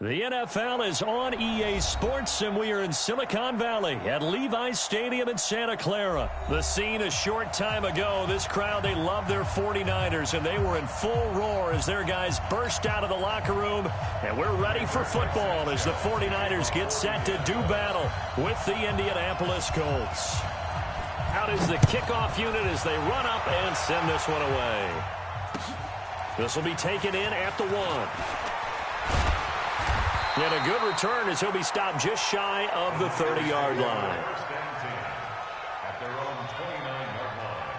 The NFL is on EA Sports, and we are in Silicon Valley at Levi's Stadium in Santa Clara. The scene a short time ago, this crowd, they love their 49ers, and they were in full roar as their guys burst out of the locker room. And we're ready for football as the 49ers get set to do battle with the Indianapolis Colts. Out is the kickoff unit as they run up and send this one away. This will be taken in at the 1. And a good return as he'll be stopped just shy of the 30-yard line. At their own 29-yard line.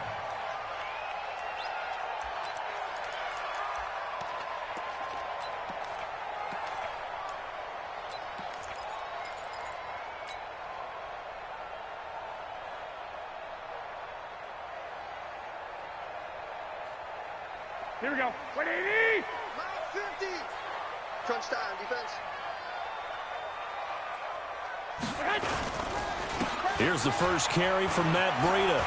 Here we go. 180. 50. Crunch time, defense. Here's the first carry from Matt Breida.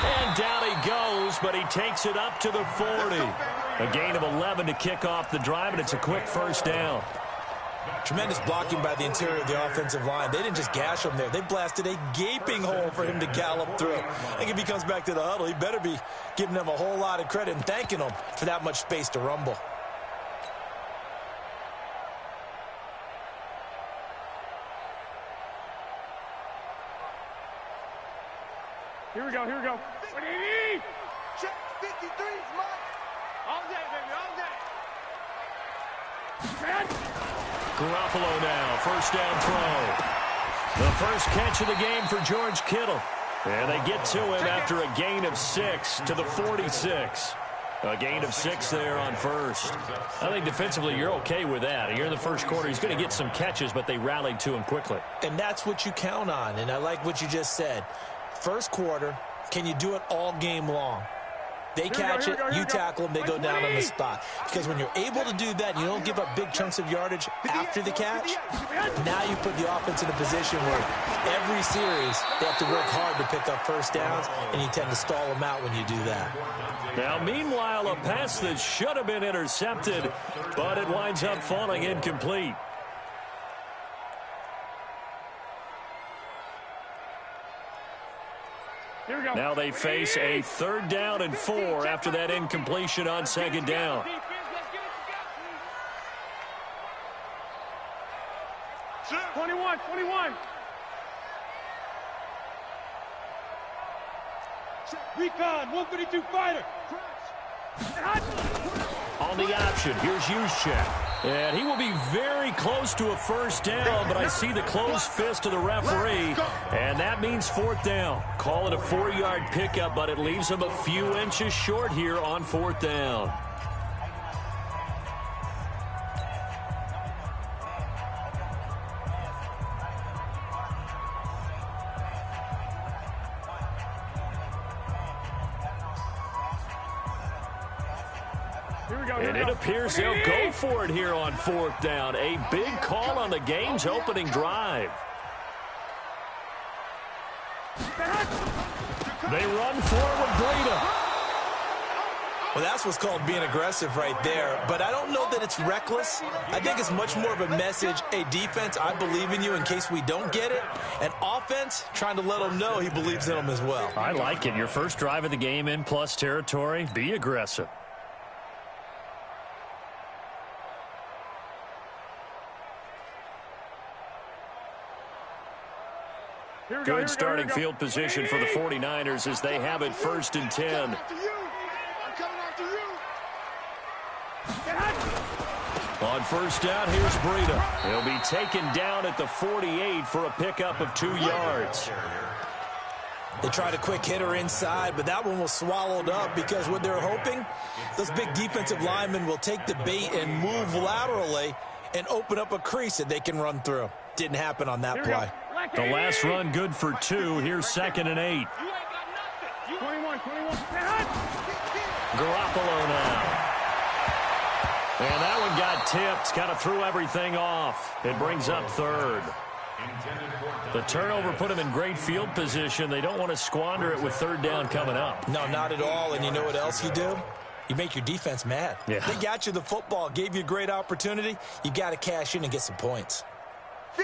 And down he goes, but he takes it up to the 40. A gain of 11 to kick off the drive, and it's a quick first down. Tremendous blocking by the interior of the offensive line. They didn't just gash him there. They blasted a gaping hole for him to gallop through. I think if he comes back to the huddle, he better be giving them a whole lot of credit and thanking them for that much space to rumble. Here we go, here we go. 180. Check 53's Mike. All day, baby, all day. Garoppolo now, first down throw. The first catch of the game for George Kittle. And they get to him after a gain of 6 to the 46. A gain of 6 there on first. I think defensively you're okay with that. Here in the first quarter, he's going to get some catches, but they rallied to him quickly. And that's what you count on, and I like what you just said. First quarter, can you do it all game long? They catch it, you tackle them, they go down on the spot. Because when you're able to do that, you don't give up big chunks of yardage after the catch, now you put the offense in a position where every series they have to work hard to pick up first downs, and you tend to stall them out when you do that. Now, meanwhile, a pass that should have been intercepted, but it winds up falling incomplete. Now they face a 3rd down and 4 after that incompletion on 2nd down. Shoot. 21. Recon, 132 fighter. On the option, here's Juszczyk. And he will be very close to a first down, but I see the closed fist of the referee, and that means 4th down. Call it a 4-yard pickup, but it leaves him a few inches short here on 4th down. And it appears they'll go for it here on 4th down. A big call on the game's opening drive. They run forward, Breida. Well, that's what's called being aggressive right there. But I don't know that it's reckless. I think it's much more of a message. Hey, defense, I believe in you in case we don't get it. And offense, trying to let them know he believes in them as well. I like it. Your first drive of the game in plus territory, be aggressive. Good starting field position for the 49ers as they have it 1st and 10. On 1st down, here's Breida. He'll be taken down at the 48 for a pickup of 2 yards. They tried a quick hitter inside, but that one was swallowed up because what they're hoping, those big defensive linemen will take the bait and move laterally and open up a crease that they can run through. Didn't happen on that play. The last run good for 2. Here's 2nd and 8. 21. Garoppolo now. And that one got tipped. Kind of threw everything off. It brings up 3rd. The turnover put them in great field position. They don't want to squander it with 3rd down coming up. No, not at all. And you know what else you do? You make your defense mad. Yeah. They got you the football, gave you a great opportunity. You got to cash in and get some points.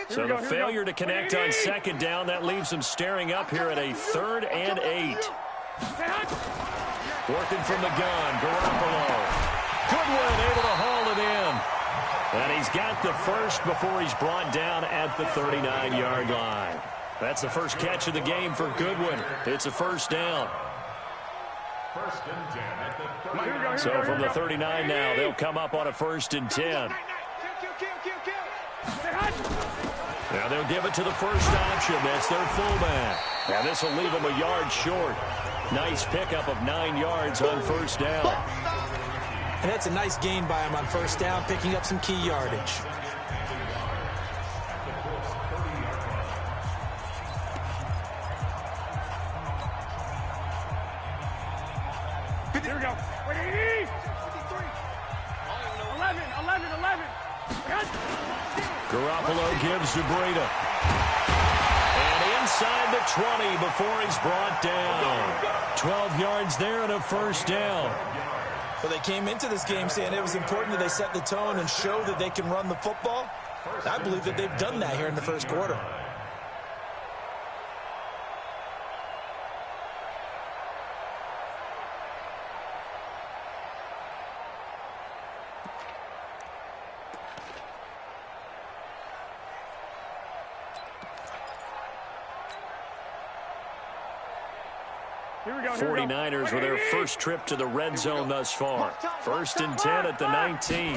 So the failure to connect on second down, that leaves them staring up here at a 3rd and 8. Working from the gun, Garoppolo. Goodwin able to haul it in. And he's got the first before he's brought down at the 39-yard line. That's the first catch of the game for Goodwin. It's a first down. First and 10 at the 39. So from the 39 now, they'll come up on a 1st and 10. Now they'll give it to the first option. That's their fullback. Now this will leave them a yard short. Nice pickup of 9 yards on first down. And that's a nice gain by him on first down, picking up some key yardage. Here we go. 11. Garoppolo gives to Breida. And inside the 20 before he's brought down. 12 yards there and a first down. Well, they came into this game saying it was important that they set the tone and show that they can run the football. I believe that they've done that here in the first quarter. Here we go. 49ers with their first trip to the red zone thus far. 1st and 10 at the 19.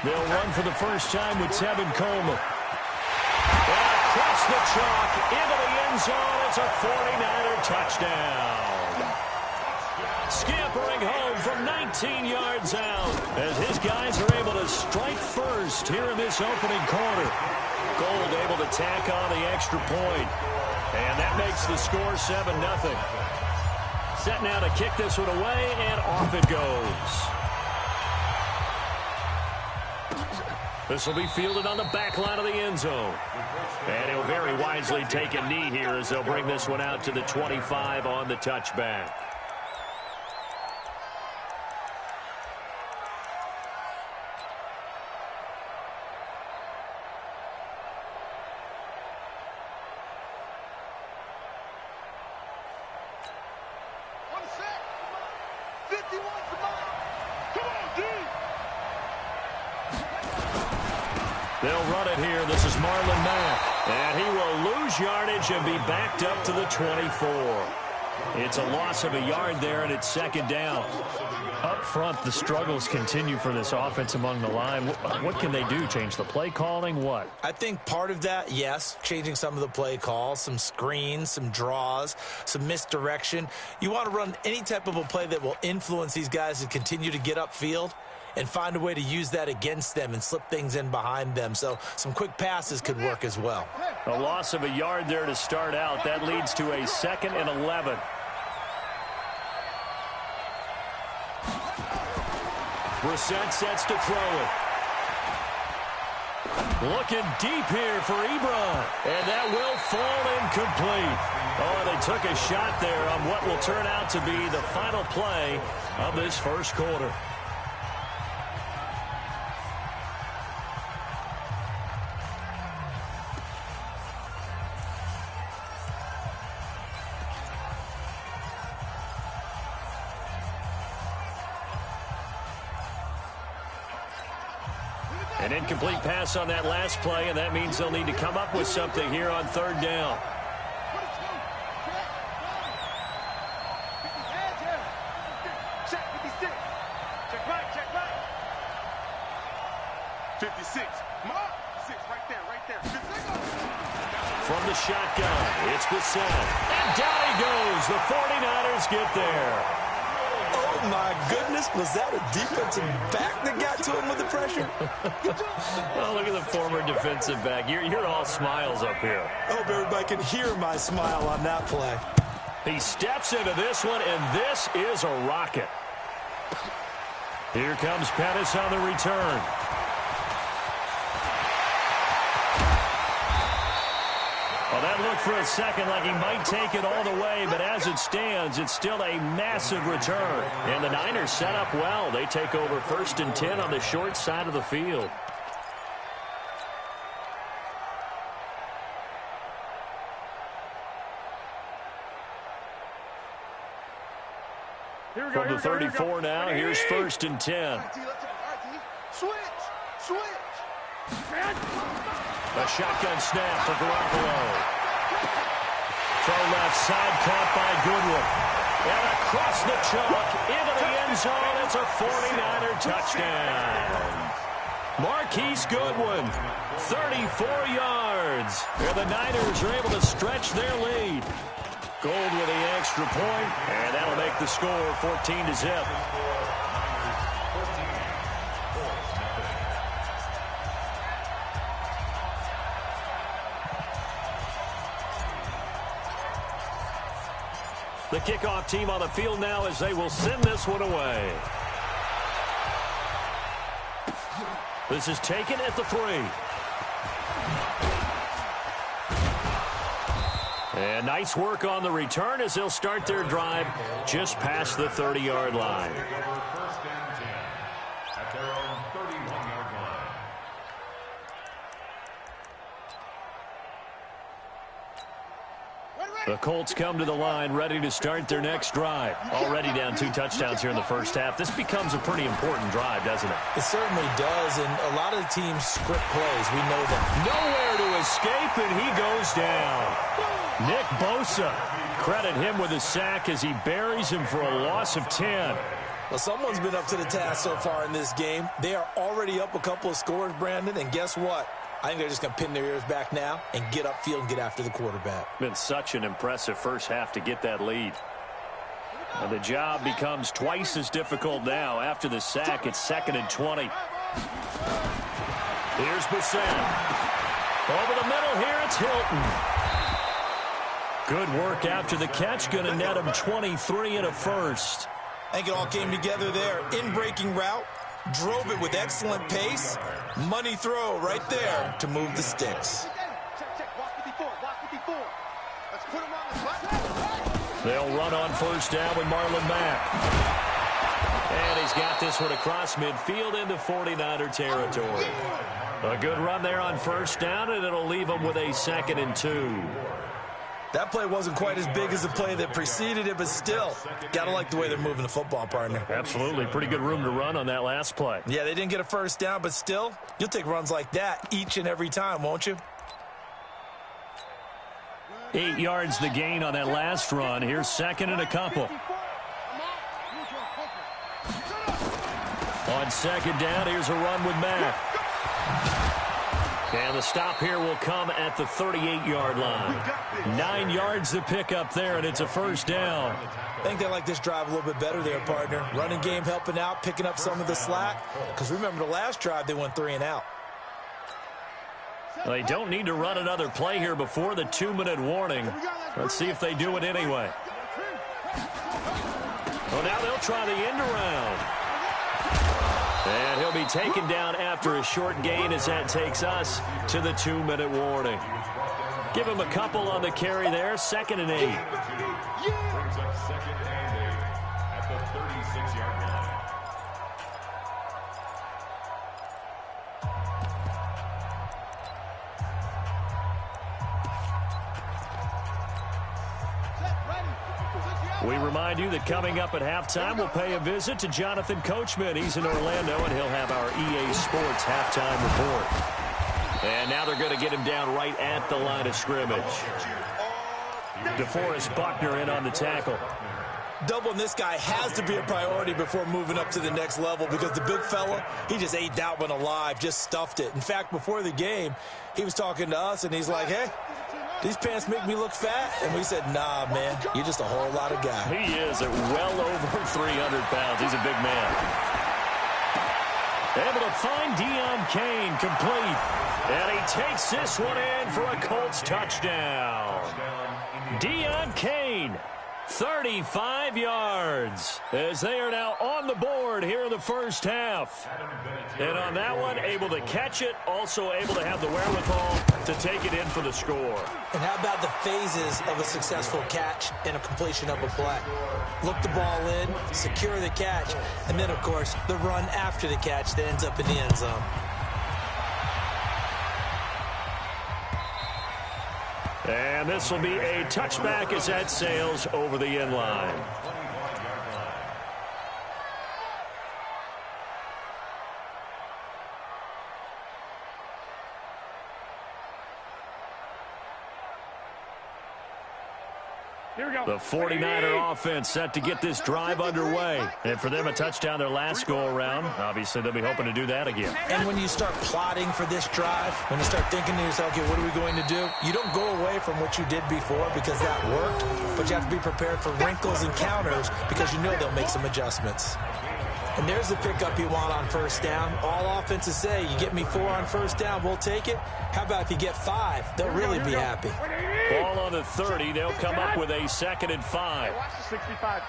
They'll run for the first time with Tevin Coleman. And across the chalk into the end zone. It's a 49er touchdown. Scampering home from 19 yards out as his guys are able to strike first here in this opening quarter. Gold able to tack on the extra point. And that makes the score 7-0. Set now to kick this one away, and off it goes. This will be fielded on the back line of the end zone. And he'll very wisely take a knee here as they'll bring this one out to the 25 on the touchback. They'll run it here. This is Marlon Mack. And he will lose yardage and be backed up to the 24. It's a loss of a yard there, and it's second down. Up front, the struggles continue for this offense among the line. What can they do? Change the play calling? What? I think part of that, yes, changing some of the play calls, some screens, some draws, some misdirection. You want to run any type of a play that will influence these guys to continue to get upfield and find a way to use that against them and slip things in behind them. So some quick passes could work as well. A loss of a yard there to start out. That leads to a 2nd and 11. Brissett sets to throw it. Looking deep here for Ebron. And that will fall incomplete. Oh, they took a shot there on what will turn out to be the final play of this first quarter. An incomplete pass on that last play, and that means they'll need to come up with something here on third down. Check 56. Check right. 56. Mark. 6 right there. From the shotgun, it's Brissett. And down he goes. The 49ers get there. Oh, my goodness. Was that a defensive back that got to him with the pressure? Oh, look at the former defensive back. You're all smiles up here. I hope everybody can hear my smile on that play. He steps into this one, and this is a rocket. Here comes Pettis on the return. Well, that looked for a second like he might take it all the way, but as it stands, it's still a massive return. And the Niners set up well. They take over 1st and 10 on the short side of the field. From the 34 now, here's 1st and 10. Switch. A shotgun snap for Garoppolo. Throw left side, caught by Goodwin. And across the chalk, into the end zone. It's a 49er touchdown. Marquise Goodwin, 34 yards. And the Niners are able to stretch their lead. Gould with the extra point, and that'll make the score 14-0. The kickoff team on the field now as they will send this one away. This is taken at the 3. And nice work on the return as they'll start their drive just past the 30-yard line. 1st and 10 at their own 31-yard line. The Colts come to the line ready to start their next drive. Already down 2 touchdowns here in the first half. This becomes a pretty important drive, doesn't it? It certainly does, and a lot of the teams script plays. We know that. Nowhere to escape, and he goes down. Nick Bosa, credit him with a sack as he buries him for a loss of 10. Well, someone's been up to the task so far in this game. They are already up a couple of scores, Brandon, and guess what? I think they're just going to pin their ears back now and get upfield and get after the quarterback. Been such an impressive first half to get that lead. And the job becomes twice as difficult now. After the sack, it's 2nd and 20. Here's Bissett. Over the middle here, it's Hilton. Good work after the catch. Going to net him 23 and a first. I think it all came together there. In-breaking route. Drove it with excellent pace. Money throw right there to move the sticks. They'll run on 1st down with Marlon Mack. And he's got this one across midfield into 49er territory. A good run there on 1st down, and it'll leave them with a 2nd and 2. That play wasn't quite as big as the play that preceded it, but still, got to like the way they're moving the football, partner. Absolutely. Pretty good room to run on that last play. Yeah, they didn't get a 1st down, but still, you'll take runs like that each and every time, won't you? 8 yards the gain on that last run. Here's 2nd and a couple. On 2nd down, here's a run with Mack. And the stop here will come at the 38-yard line. 9 yards to pick up there, and it's a 1st down. I think they like this drive a little bit better there, partner. Running game helping out, picking up some of the slack. Because remember the last drive, they went 3 and out. They don't need to run another play here before the 2-minute warning. Let's see if they do it anyway. Well, now they'll try the end around. And he'll be taken down after a short gain as that takes us to the 2-minute warning. Give him a couple on the carry there. 2nd and 8. Brings up 2nd and 8 at the 36-yard line. We remind you that coming up at halftime, we'll pay a visit to Jonathan Coachman. He's in Orlando, and he'll have our EA Sports halftime report. And now they're going to get him down right at the line of scrimmage. DeForest Buckner in on the tackle. Doubling this guy has to be a priority before moving up to the next level because the big fella, he just ate that one alive, just stuffed it. In fact, before the game, he was talking to us, and he's like, hey, these pants make me look fat? And we said, nah, man, you're just a whole lot of guy. He is at well over 300 pounds. He's a big man. Able to find Deon Cain complete. And he takes this one in for a Colts touchdown. Deon Cain 35 yards as they are now on the board here in the first half. And on that one, able to catch it, also able to have the wherewithal to take it in for the score. And how about the phases of a successful catch and a completion of a play? Look the ball in, secure the catch, and then, of course, the run after the catch that ends up in the end zone. And this will be a touchback as that sails over the end line. Here we go. The 49er offense set to get this drive underway. And for them, a touchdown their last go-around. Obviously, they'll be hoping to do that again. And when you start plotting for this drive, when you start thinking to yourself, okay, what are we going to do? You don't go away from what you did before because that worked, but you have to be prepared for wrinkles and counters because you know they'll make some adjustments. And there's the pickup you want on first down. All offenses say, you get me 4 on first down, we'll take it. How about if you get 5? They'll really be happy. Ball on the 30. They'll come up with a 2nd and 5. 65.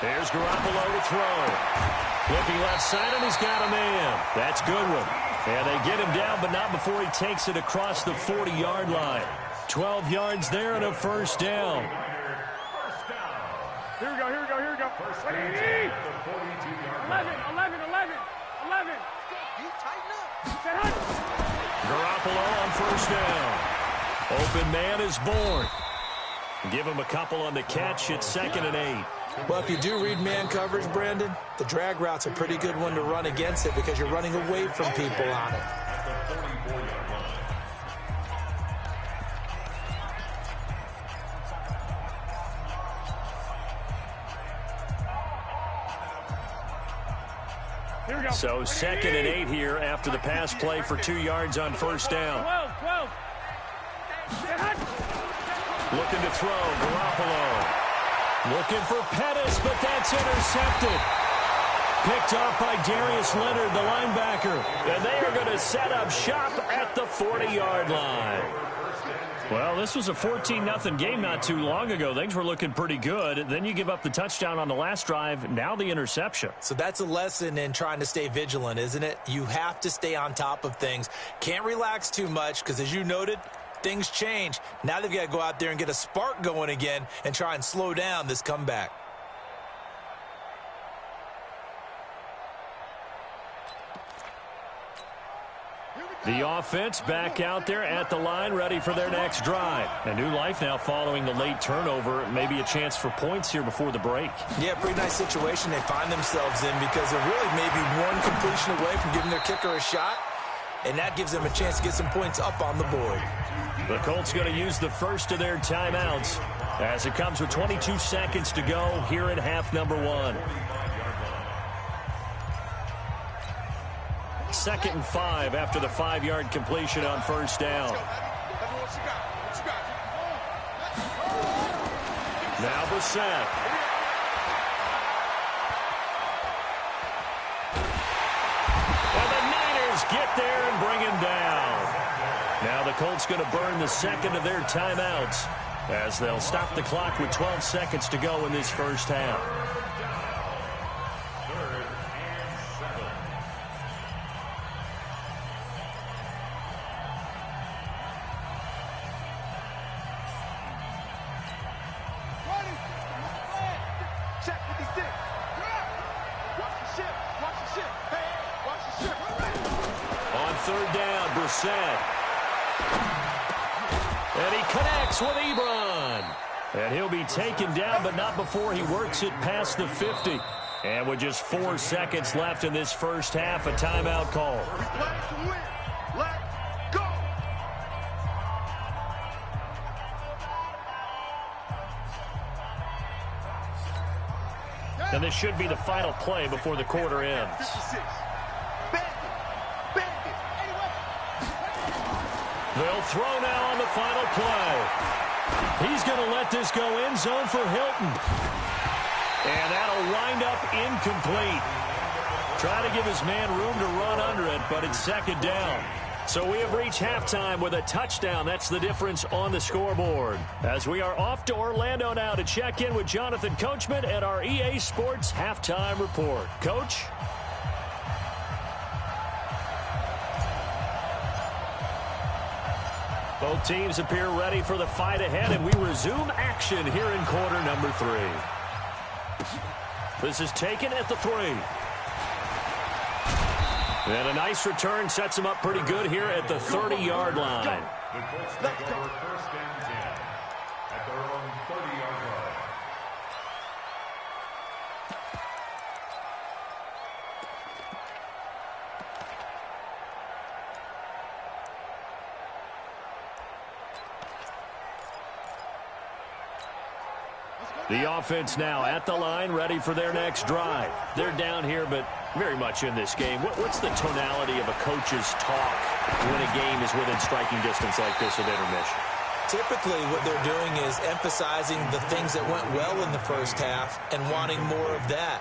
There's Garoppolo to throw. Looking left side, and he's got a man. That's Goodwin. And they get him down, but not before he takes it across the 40-yard line. 12 yards there and a first down. Here we go. 11. Garoppolo on first down. Open man is born. Give him a couple on the catch. It's 2nd and 8. Well, if you do read man coverage, Brandon, the drag route's a pretty good one to run against it because you're running away from people on it. So 2nd and 8 here after the pass play for 2 yards on first down. 12. Looking to throw, Garoppolo. Looking for Pettis, but that's intercepted. Picked off by Darius Leonard, the linebacker. And they are going to set up shop at the 40-yard line. Well, this was a 14-0 game not too long ago. Things were looking pretty good. Then you give up the touchdown on the last drive. Now the interception. So that's a lesson in trying to stay vigilant, isn't it? You have to stay on top of things. Can't relax too much because, as you noted, things change. Now they've got to go out there and get a spark going again and try and slow down this comeback. The offense back out there at the line, ready for their next drive. A new life now following the late turnover. Maybe a chance for points here before the break. Yeah, pretty nice situation they find themselves in because they're really maybe one completion away from giving their kicker a shot, and that gives them a chance to get some points up on the board. The Colts going to use the first of their timeouts as it comes with 22 seconds to go here in half number 1. 2nd and 5 after the 5-yard completion on first down. Now Brissett. And the Niners get there and bring him down. Now the Colts going to burn the second of their timeouts as they'll stop the clock with 12 seconds to go in this first half. And he connects with Ebron. And he'll be taken down, but not before he works it past the 50. And with just 4 seconds left in this first half, a timeout call. And this should be the final play before the quarter ends. They'll throw now on the final play. He's going to let this go end zone for Hilton. And that'll wind up incomplete. Try to give his man room to run under it, but it's 2nd down. So we have reached halftime with a touchdown. That's the difference on the scoreboard. As we are off to Orlando now to check in with Jonathan Coachman at our EA Sports Halftime Report. Coach? Both teams appear ready for the fight ahead, and we resume action here in quarter number 3. This is taken at the 3. And a nice return sets him up pretty good here at the 30-yard line. The Colts take over first and 10 at their own 30-yard line. The offense now at the line, ready for their next drive. They're down here, but very much in this game. What's the tonality of a coach's talk when a game is within striking distance like this at intermission? Typically, what they're doing is emphasizing the things that went well in the first half and wanting more of that.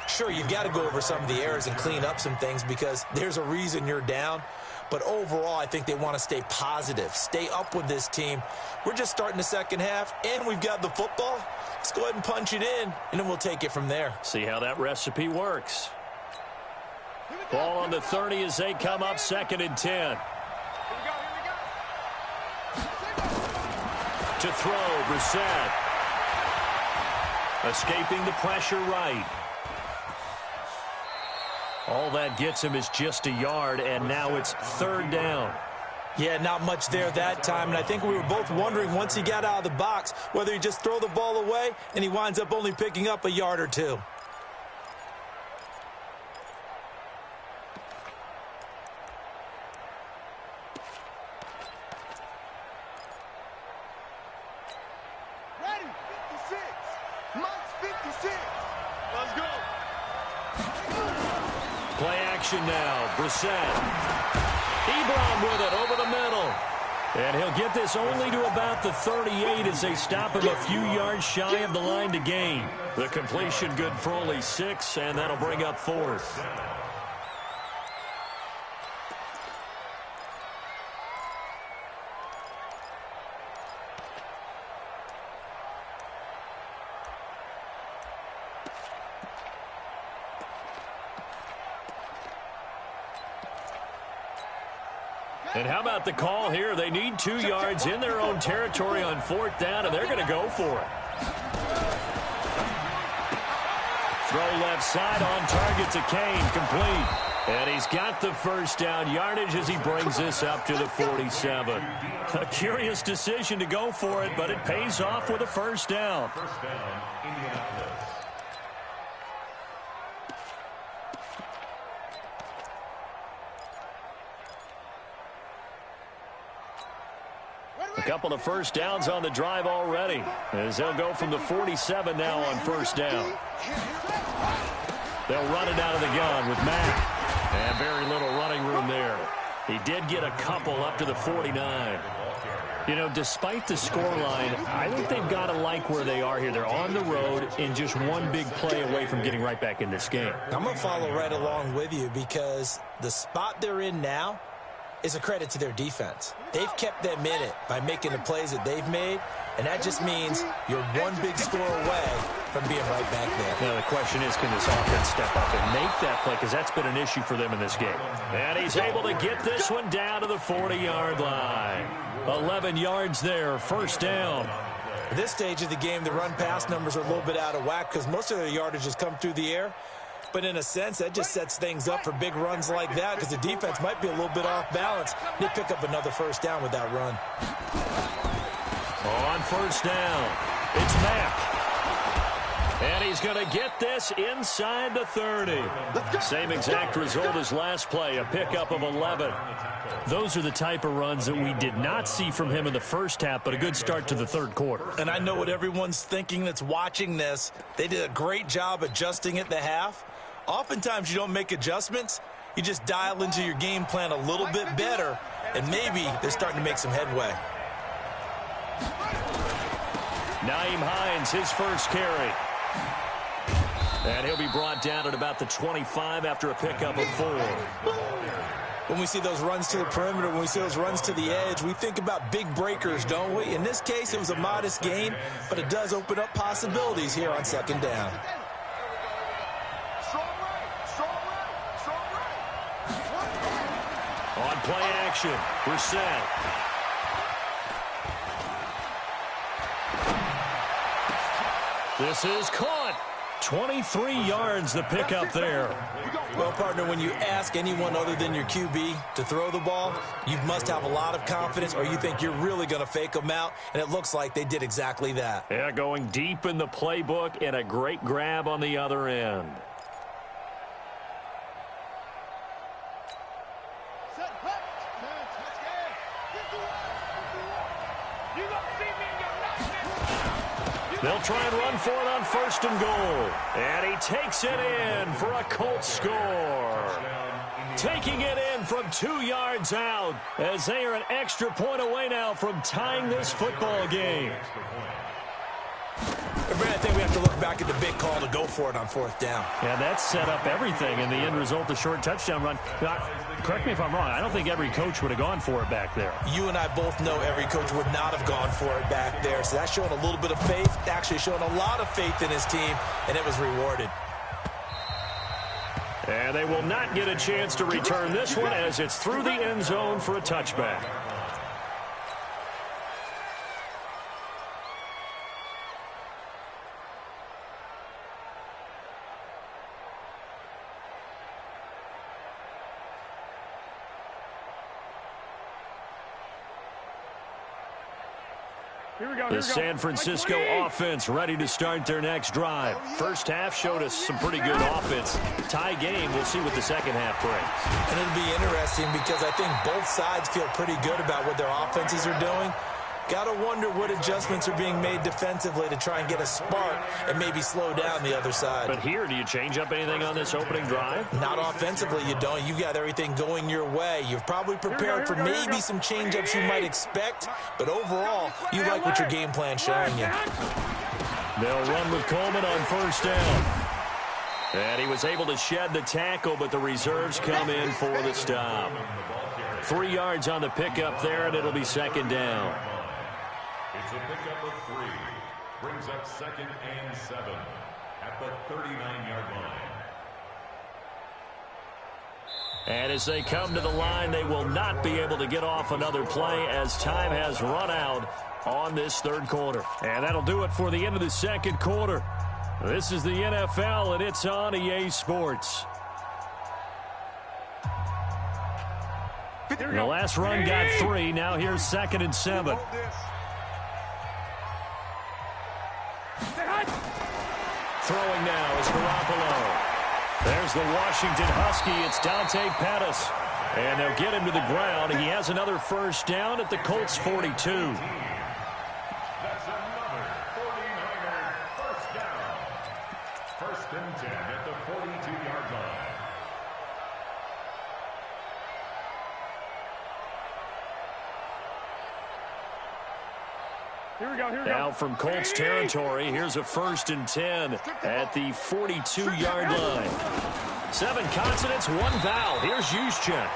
Sure, you've got to go over some of the errors and clean up some things because there's a reason you're down. But overall, I think they want to stay positive, stay up with this team. We're just starting the second half, and we've got the football. Let's go ahead and punch it in, and then we'll take it from there. See how that recipe works. Ball on the 30 as they come up, 2nd and 10. To throw, Brissett. Escaping the pressure right. All that gets him is just a yard, and now it's 3rd down. Yeah, not much there that time, and I think we were both wondering once he got out of the box whether he just throw the ball away and he winds up only picking up a yard or 2. Ready, 56. Mike's 56. Let's go. Play action now. Brissett. Ebron with it over the middle. And he'll get this only to about the 38 as they stop him a few yards shy of the line to gain. The completion good for only 6, and that'll bring up 4th. And how about the call here? They need 2 yards in their own territory on 4th down, and they're going to go for it. Throw left side on target to Kane, complete. And he's got the 1st down yardage as he brings this up to the 47. A curious decision to go for it, but it pays off with a 1st down. First down, Indianapolis. A couple of 1st downs on the drive already, as they'll go from the 47 now on 1st down. They'll run it out of the gun with Mack. And very little running room there. He did get a couple up to the 49. You know, despite the scoreline, I think they've got to like where they are here. They're on the road and just one big play away from getting right back in this game. I'm going to follow right along with you because the spot they're in now is a credit to their defense. They've kept them in it by making the plays that they've made, and that just means you're one big score away from being right back there. Now the question is, can this offense step up and make that play, because that's been an issue for them in this game. And he's able to get this one down to the 40-yard line. 11 yards there, 1st down. At this stage of the game, the run-pass numbers are a little bit out of whack because most of their yardage has come through the air. But in a sense, that just sets things up for big runs like that because the defense might be a little bit off balance. They pick up another 1st down with that run. On 1st down, it's Mack. And he's going to get this inside the 30. Same exact result as last play, a pickup of 11. Those are the type of runs that we did not see from him in the first half, but a good start to the 3rd quarter. And I know what everyone's thinking that's watching this. They did a great job adjusting at the half. Oftentimes you don't make adjustments. You just dial into your game plan a little bit better, and maybe they're starting to make some headway. Nyheim Hines, his 1st carry. And he'll be brought down at about the 25 after a pickup of 4. When we see those runs to the perimeter, when we see those runs to the edge, we think about big breakers, don't we? In this case, it was a modest gain, but it does open up possibilities here on second down. On play action, Brissett. This is caught. 23 yards the pickup there. Well, partner, when you ask anyone other than your QB to throw the ball, you must have a lot of confidence, or you think you're really going to fake them out, and it looks like they did exactly that. Yeah, going deep in the playbook and a great grab on the other end. They'll try and run for it on 1st and goal. And he takes it in for a Colts score. Taking it in from 2 yards out as they are an extra point away now from tying this football game. I think we have to look back at the big call to go for it on 4th down. Yeah, that set up everything in the end result, the short touchdown run. Correct me if I'm wrong. I don't think every coach would have gone for it back there. You and I both know every coach would not have gone for it back there. So that's showing a little bit of faith, actually showing a lot of faith in his team, and it was rewarded. And they will not get a chance to return this one as it's through the end zone for a touchback. The San Francisco offense ready to start their next drive. First half showed us some pretty good offense. Tie game, we'll see what the second half brings. And it'll be interesting because I think both sides feel pretty good about what their offenses are doing. Got to wonder what adjustments are being made defensively to try and get a spark and maybe slow down the other side. But here, do you change up anything on this opening drive? Not offensively, you don't. You've got everything going your way. You've probably prepared for maybe some change-ups you might expect, but overall, you like what your game plan's showing you. They'll run with Coleman on 1st down. And he was able to shed the tackle, but the reserves come in for the stop. 3 yards on the pickup there, and it'll be 2nd down. It's a pickup of 3. Brings up 2nd and 7 at the 39-yard line. And as they come to the line, they will not be able to get off another play as time has run out on this 3rd quarter. And that'll do it for the end of the 2nd quarter. This is the NFL, and it's on EA Sports. The last run got 3. Now here's 2nd and 7. Throwing now is Garoppolo. There's the Washington Husky. It's Dante Pettis. And they'll get him to the ground. He has another 1st down at the Colts 42. That's another 49er 1st down. 1st and 10 at the 42-yard line. Here we go. Now from Colts territory, here's a 1st and 10 at the 42-yard line. 7 consonants, 1 vowel. Here's Juszczyk.